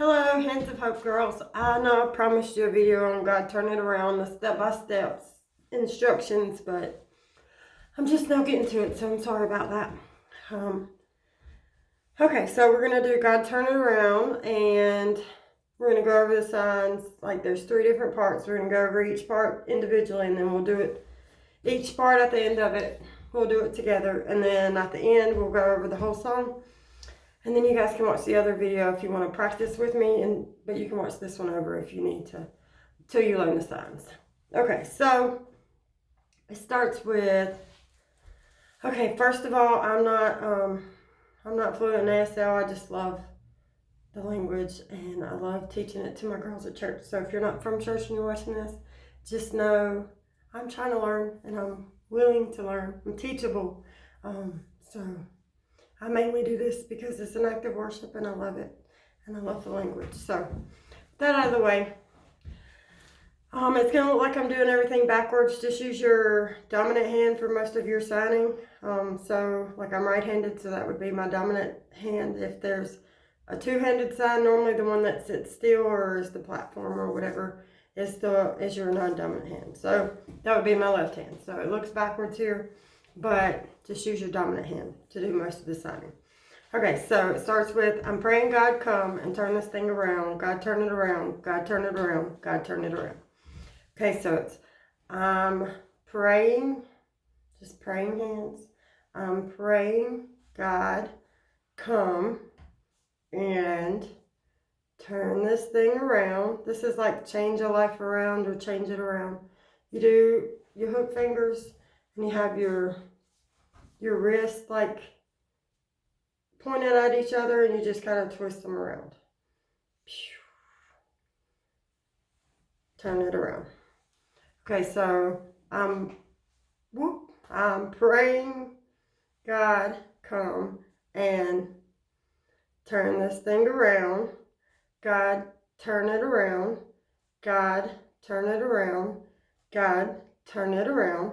Hello, Hands of Hope girls. I know I promised you a video on God Turn It Around, the step-by-step instructions, but I'm just now getting to it, so I'm sorry about that. Okay, so we're going to do God Turn It Around, and we're going to go over the signs. Like, there's 3 different parts. We're going to go over each part individually, and then we'll do it, each part at the end of it, we'll do it together. And then at the end, we'll go over the whole song. And then you guys can watch the other video if you want to practice with me, but you can watch this one over if you need to, till you learn the signs. Okay, so it starts with, okay, first of all, I'm not fluent in ASL. I just love the language, and I love teaching it to my girls at church. So if you're not from church and you're watching this, just know I'm trying to learn, and I'm willing to learn. I'm teachable. So I mainly do this because it's an act of worship, and I love it, and I love the language. So that out of the way. It's going to look like I'm doing everything backwards. Just use your dominant hand for most of your signing. So like I'm right-handed, so that would be my dominant hand. If there's a two-handed sign, normally the one that sits still or is the platform or whatever is your non-dominant hand. So that would be my left hand. So it looks backwards here, but just use your dominant hand to do most of the signing. Okay, so it starts with, I'm praying God come and turn this thing around. God turn it around. God turn it around. God turn it around. Okay, so it's, I'm praying, just praying hands. I'm praying God come and turn this thing around. This is like change a life around or change it around. You do your hook fingers and you have your wrist like pointed at each other, and you just kind of twist them around. Turn it around. Okay, so I'm praying God come and turn this thing around. God turn it around. God turn it around. God turn it around.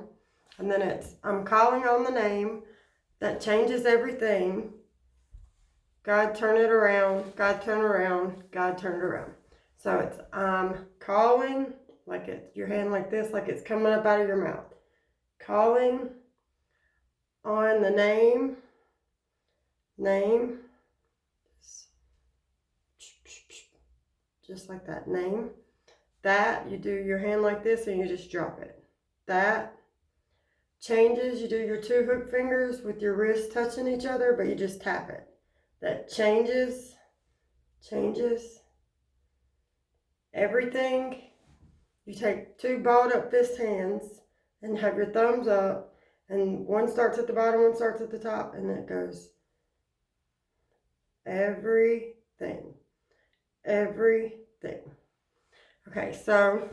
And then it's, I'm calling on the name that changes everything. God turn it around. God turn around. God turn it around. So it's, I'm calling, like it's your hand like this, like it's coming up out of your mouth. Calling on the name, just like that, name. That, you do your hand like this and you just drop it. That changes, you do your 2 hook fingers with your wrists touching each other, but you just tap it. That changes everything. You take 2 balled up fist hands and have your thumbs up, and one starts at the bottom, one starts at the top, and it goes everything. Okay, so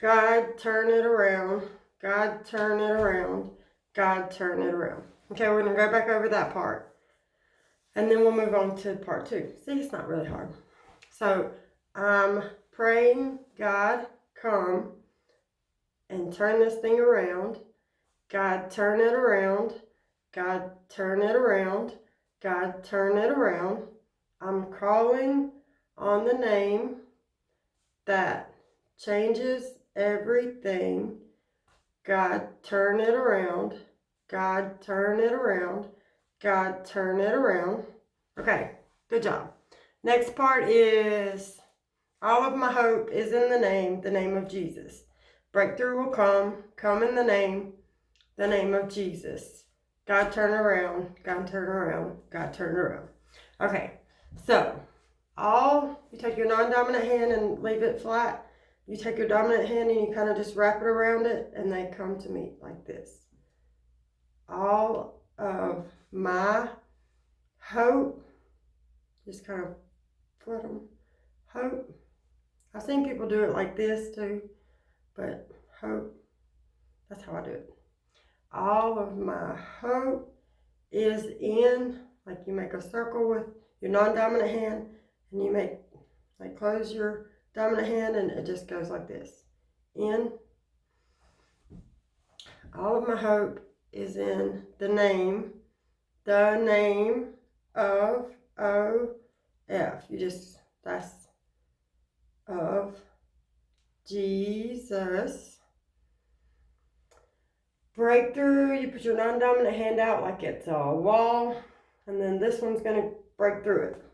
God turn it around. God turn it around. God turn it around. Okay, we're going to go back over that part. And then we'll move on to part 2. See, it's not really hard. So, I'm praying God come and turn this thing around. God turn it around. God turn it around. God turn it around. I'm calling on the name that changes everything. God turn it around. God turn it around. God turn it around. Okay, good job. Next part is, all of my hope is in the name of Jesus. Breakthrough will come in the name of Jesus. God turn around, God turn around, God turn around. Okay, so you take your non-dominant hand and leave it flat. You take your dominant hand and you kind of just wrap it around it, and they come to meet like this. All of my hope, just kind of flip them, hope. I've seen people do it like this too, but hope, that's how I do it. All of my hope is in, like you make a circle with your non-dominant hand, and you make, like close your dominant hand, and it just goes like this. In. All of my hope is in the name of, F. That's of Jesus. Breakthrough, you put your non-dominant hand out like it's a wall, and then this one's going to break through it.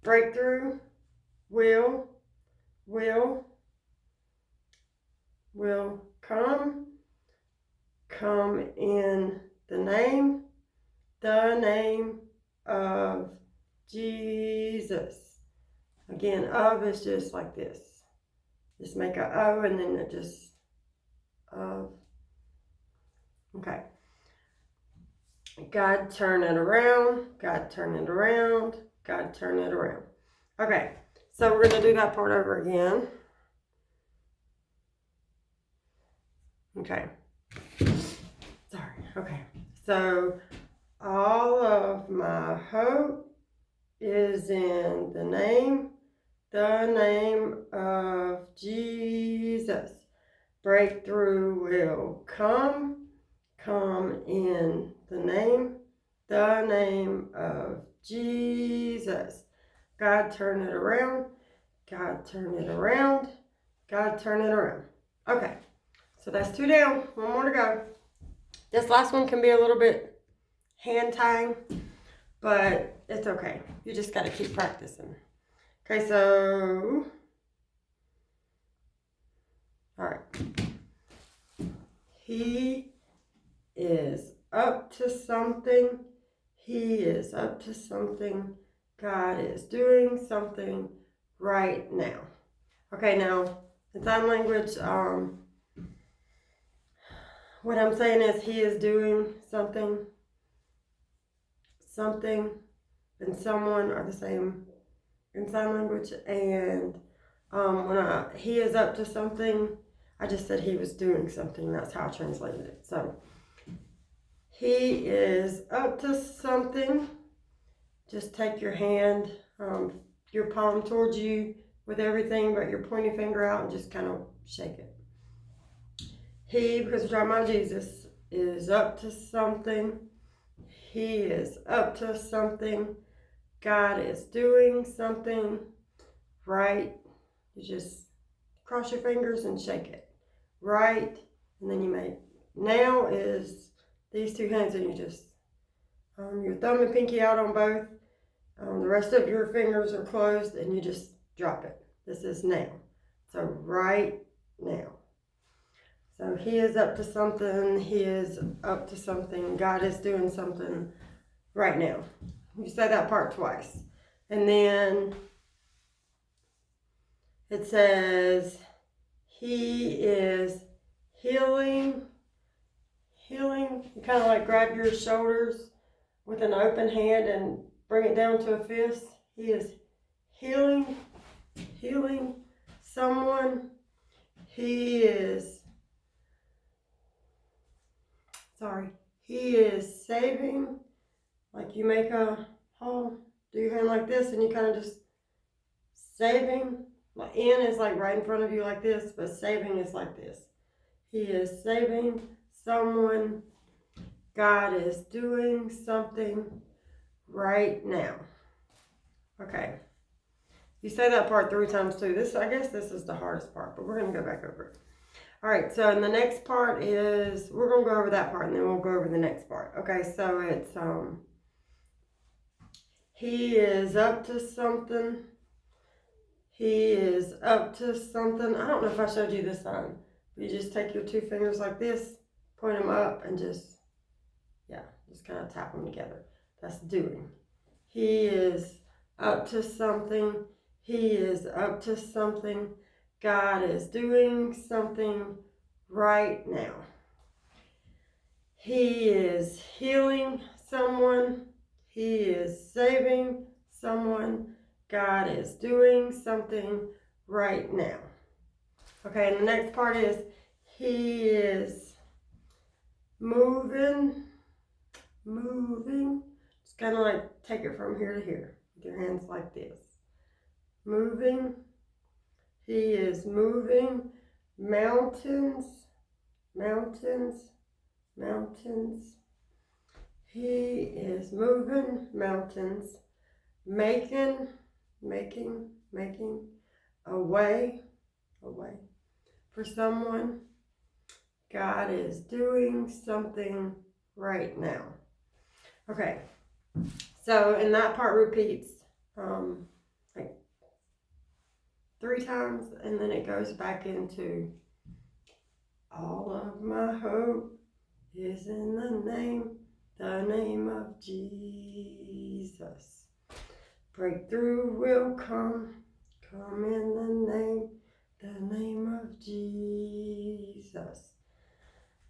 Breakthrough, will come in the name of Jesus. Again, of is just like this. Just make a O and then it just of. Okay. God turn it around. God turn it around. God turn it around. Okay. So we're going to do that part over again. Okay. Sorry. Okay. So all of my hope is in the name of Jesus. Breakthrough will come in the name of Jesus. God turn it around. God turn it around. God turn it around. Okay, so that's 2 down. 1 more to go. This last one can be a little bit hand tying, but it's okay. You just got to keep practicing. Okay, so, all right. He is up to something. He is up to something. God is doing something right now. Okay, now, in sign language, what I'm saying is he is doing something, and someone are the same in sign language. And he is up to something, I just said he was doing something. That's how I translated it. So, he is up to something. Just take your hand, your palm towards you with everything but your pointy finger out and just kind of shake it. He, because we're talking about Jesus, is up to something. He is up to something. God is doing something right. You just cross your fingers and shake it. Right. And then you make, now is these 2 hands and you just, your thumb and pinky out on both. The rest of your fingers are closed and you just drop it. This is now. So right now. So he is up to something. He is up to something. God is doing something right now. You say that part twice. And then it says he is healing. You kind of like grab your shoulders with an open hand and bring it down to a fist. He is healing someone. He is saving. Like you make a hole, do your hand like this, and you kind of just saving. Like in is like right in front of you like this, but saving is like this. He is saving someone. God is doing something right now. Okay. You say that part 3 times too. I guess this is the hardest part, but we're going to go back over it. All right, so the next part is, we're going to go over that part and then we'll go over the next part. Okay, so it's, he is up to something. He is up to something. I don't know if I showed you this sign. You just take your 2 fingers like this, point them up, and just kind of tap them together. That's doing. He is up to something. He is up to something. God is doing something right now. He is healing someone. He is saving someone. God is doing something right now. Okay, and the next part is he is moving. Just kind of like take it from here to here with your hands like this. Moving. He is moving mountains. He is moving mountains. making a way for someone. God is doing something right now. Okay, so, and that part repeats like 3 times, and then it goes back into all of my hope is in the name of Jesus. Breakthrough will come in the name of Jesus.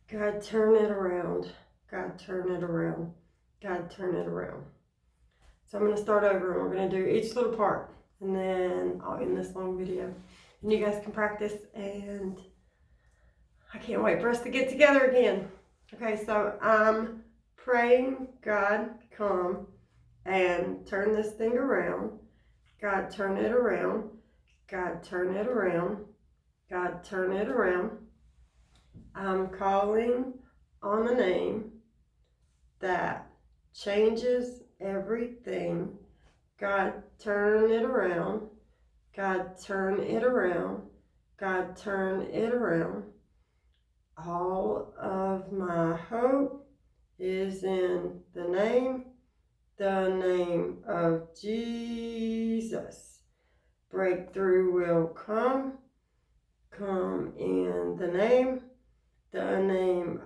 God, turn it around. God, turn it around. God, turn it around. So I'm going to start over, and we're going to do each little part, and then I'll end this long video. And you guys can practice, and I can't wait for us to get together again. Okay, so I'm praying, God, come and turn this thing around. God, turn it around. God, turn it around. God, turn it around. I'm calling on a name that changes everything. God, turn it around. God, turn it around. God, turn it around. All of my hope is in the name of Jesus. Breakthrough will come in the name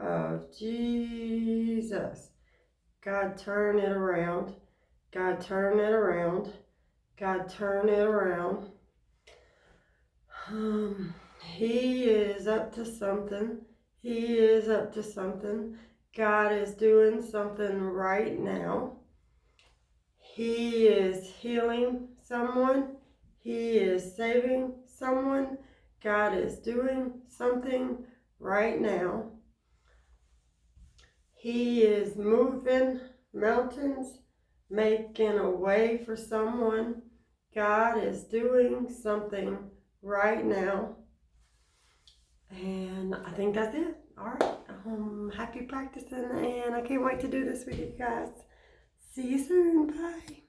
of Jesus. God, turn it around. God, turn it around. God, turn it around. He is up to something. He is up to something. God is doing something right now. He is healing someone. He is saving someone. God is doing something right now. He is moving mountains, making a way for someone. God is doing something right now. And I think that's it. All right. Happy practicing, and I can't wait to do this with you guys. See you soon. Bye.